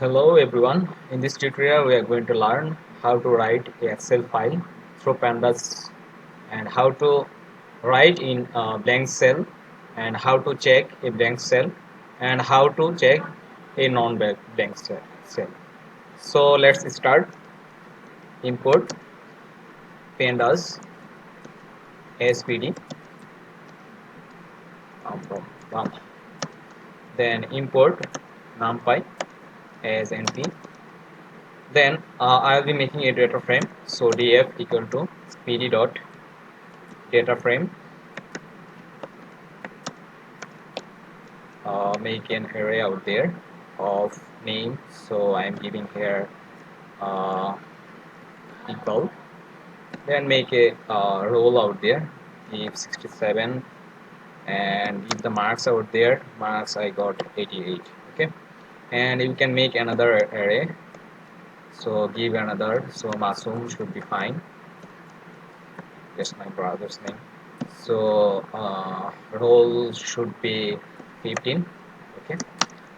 Hello everyone. In this tutorial we are going to learn how to write a Excel file through Pandas and how to write in a blank cell and how to check a blank cell and how to check a non-blank cell. So let's start. Import Pandas ASPD from one. Then import NumPy as NP. Then I will be making a data frame. So df equal to pd dot data frame, make an array out there of name. So I am giving here uh, equal. Then make a roll out there, give 67, and give the marks out there. Marks I got 88. Okay, and you can make another array. So give another. So Masoom should be fine. That's my brother's name. So roll should be 15. Okay,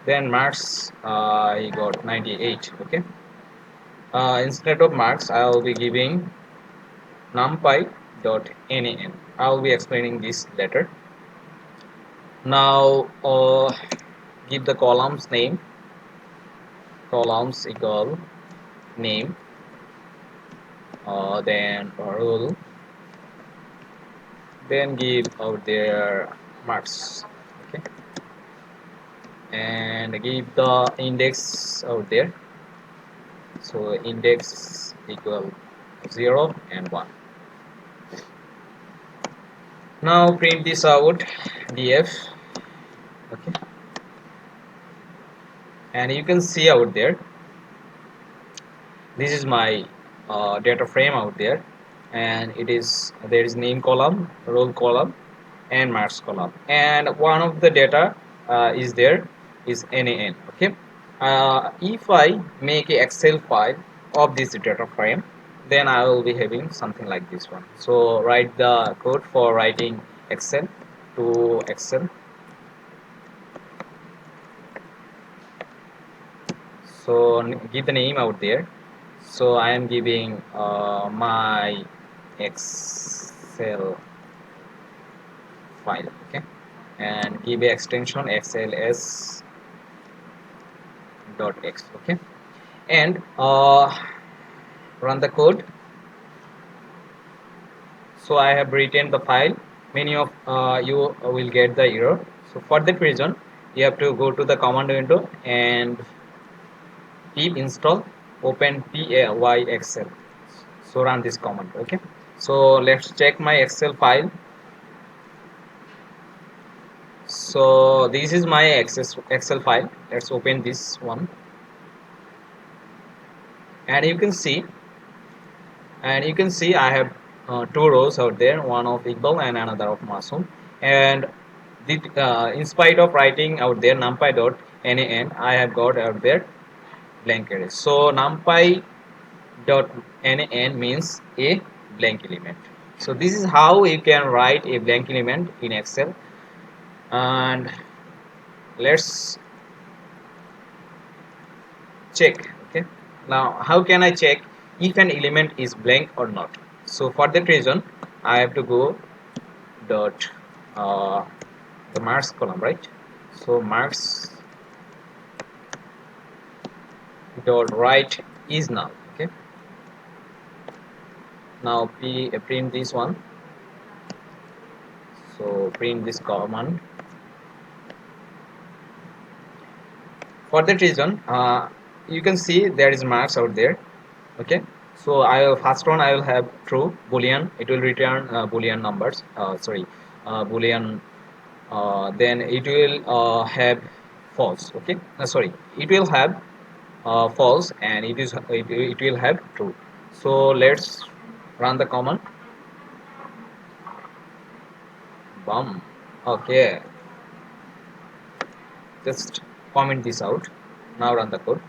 then marks I got 98. Okay, instead of marks I will be giving numpy dot nan. I will be explaining this later. Now give the columns name, columns equal name, then rule, then give out their marks. Okay, and give the index out there. So index equal 0 and 1. Now print this out df. Okay, and you can see out there this is my data frame out there, and there is name column, roll column, and marks column, and one of the data is there is nan. Okay, if I make a Excel file of this data frame, then I will be having something like this one. So write the code for writing Excel to Excel. So give the name out there. So I am giving my Excel file. Okay, and give a extension xls dot x. Okay, and run the code. So I have written the file. Many of you will get the error. So for that reason you have to go to the command window and pip install open pyxl. So run this command. Okay, so let's check my Excel file. So this is my Excel file. Let's open this one, and you can see I have two rows out there, one of Iqbal and another of Masoom. And in spite of writing out there numpy dot nan, I have got out there blank array. So numpy dot nan means a blank element. So this is how you can write a blank element in Excel. And let's check. Okay, now how can I check if an element is blank or not? So for that reason I have to go dot the marks column, right? So marks dot write is null. Okay, now print this one. So print this command. For that reason you can see there is marks out there. Okay, so first one I will have true boolean. It will return boolean numbers, boolean. Then it will have false. Okay, sorry, it will have false, and it will have true. So let's run the command. Bum. Okay, just comment this out. Now run the code,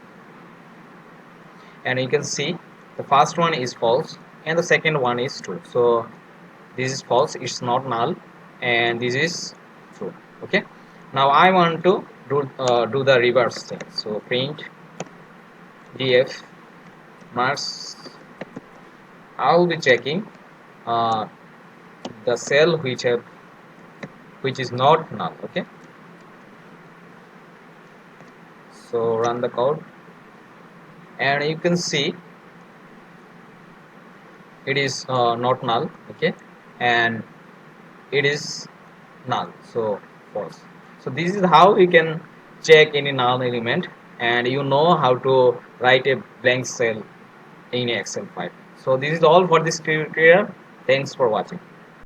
and you can see the first one is false and the second one is true. So this is false, it's not null, and this is true. Okay, now I want to do the reverse thing. So print df marks. I will be checking uh, the cell which is not null. Okay, so run the code and you can see it is not null. Okay, and it is null, so false. So this is how you can check any null element, and you know how to write a blank cell in Excel file. So this is all for this tutorial. Thanks for watching.